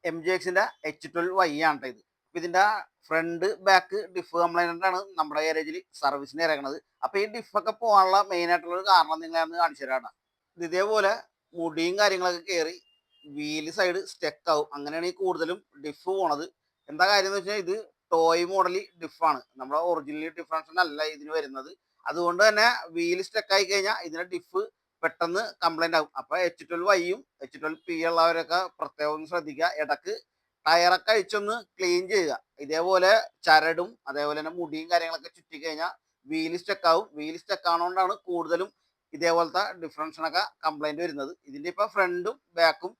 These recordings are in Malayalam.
MJXന്റെ H12Y ആണ് ഇത്. ഇതിന്റെ ഫ്രണ്ട് ബാക്ക് ഡിഫ് കംപ്ലൈന്റ് ആണ് നമ്മുടെ ഗാരേജിൽ സർവീസിന് ഇറങ്ങുന്നത്. അപ്പൊ ഈ ഡിഫൊക്കെ പോകാനുള്ള മെയിൻ ആയിട്ടുള്ള ഒരു കാരണം നിങ്ങളെ കാണിച്ചു തരാം. ഇതേപോലെ മുടിയും കാര്യങ്ങളൊക്കെ കയറി വീല് സൈഡ് സ്റ്റെക്ക് ആവും. അങ്ങനെയാണ് ഈ കൂടുതലും ഡിഫ് പോണത്. എന്താ കാര്യം എന്ന് വെച്ചാൽ ഇത് ടോയ് മോഡൽ ഡിഫാണ്, നമ്മുടെ ഒറിജിനൽ ഡിഫറൻസ് അല്ല ഇതിന് വരുന്നത്. അതുകൊണ്ട് തന്നെ വീല് സ്റ്റെക്ക് ആയി കഴിഞ്ഞാൽ ഇതിന്റെ ഡിഫ് പെട്ടെന്ന് കംപ്ലൈന്റ് ആകും. അപ്പൊ H12Yയും H12P ഉള്ളവരൊക്കെ പ്രത്യേകം ശ്രദ്ധിക്കുക. ഇടക്ക് ടയറൊക്കെ അഴിച്ചൊന്ന് ക്ലീൻ ചെയ്യുക. ഇതേപോലെ ചരടും അതേപോലെ തന്നെ മുടിയും കാര്യങ്ങളൊക്കെ ചുറ്റി കഴിഞ്ഞാൽ വീല് സ്റ്റെക്ക് ആവും. വീല് സ്റ്റെക്ക് ആണോണ്ടാണ് കൂടുതലും ഇതേപോലത്തെ ഡിഫറൻസിനൊക്കെ കംപ്ലൈന്റ് വരുന്നത്. ഇതിന്റെ ഇപ്പൊ ഫ്രണ്ടും ബാക്കും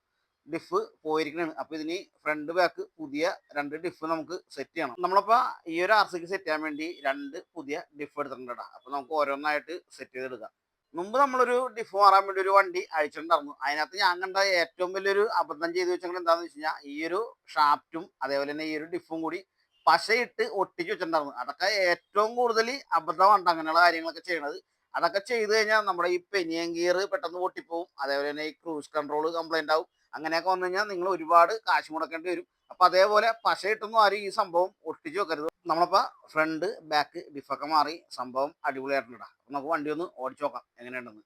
ഡിഫ് പോയിരിക്കണാണ്. അപ്പൊ ഇതിന് ഫ്രണ്ട് ബാക്ക് പുതിയ 2 ഡിഫ് നമുക്ക് സെറ്റ് ചെയ്യണം. നമ്മളപ്പോ ഈ ഒരു RCക്ക് സെറ്റ് ചെയ്യാൻ വേണ്ടി 2 പുതിയ ഡിഫ് എടുത്തിട്ടുണ്ട്. അപ്പൊ നമുക്ക് ഓരോന്നായിട്ട് സെറ്റ് ചെയ്തെടുക്കാം. മുമ്പ് നമ്മളൊരു ഡിഫ് മാറാൻ വേണ്ടി ഒരു വണ്ടി അയച്ചിട്ടുണ്ടായിരുന്നു. അതിനകത്ത് ഞാൻ കണ്ട ഏറ്റവും വലിയൊരു അബദ്ധം ചെയ്ത് വെച്ചെങ്കിൽ എന്താണെന്ന് വെച്ച് കഴിഞ്ഞാൽ ഈ ഒരു ഷാഫ്റ്റും അതേപോലെ തന്നെ ഈ ഒരു ഡിഫും കൂടി പശയിട്ട് ഒട്ടിച്ച് വെച്ചിട്ടുണ്ടായിരുന്നു. അതൊക്കെ ഏറ്റവും കൂടുതൽ അബദ്ധമാണ് അങ്ങനെയുള്ള കാര്യങ്ങളൊക്കെ ചെയ്യണത്. അതൊക്കെ ചെയ്ത് കഴിഞ്ഞാൽ നമ്മുടെ ഈ പെനിയൻ ഗിയർ പെട്ടെന്ന് പൊട്ടിപ്പോവും. അതേപോലെ തന്നെ ഈ ക്രൂസ് കൺട്രോൾ കംപ്ലൈന്റ് ആവും. അങ്ങനെയൊക്കെ വന്നു കഴിഞ്ഞാൽ നിങ്ങൾ ഒരുപാട് കാശ് മുടക്കേണ്ടി വരും. അപ്പൊ അതേപോലെ പശയിട്ടൊന്നും ആരും ഈ സംഭവം ഒട്ടിച്ച് വെക്കരുത്. നമ്മളപ്പോ ഫ്രണ്ട് ബാക്ക് ഡിഫൊക്കെ മാറി സംഭവം അടിപൊളിയായിട്ടുണ്ടാ. അപ്പൊ നമുക്ക് വണ്ടി ഒന്ന് ഓടിച്ചു നോക്കാം എങ്ങനെയുണ്ടെന്ന്.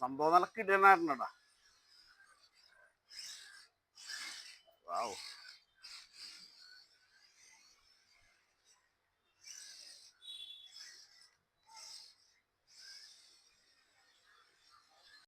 സംഭവം നല്ല കിടനായിട്ടുണ്ടാ. വാവ്.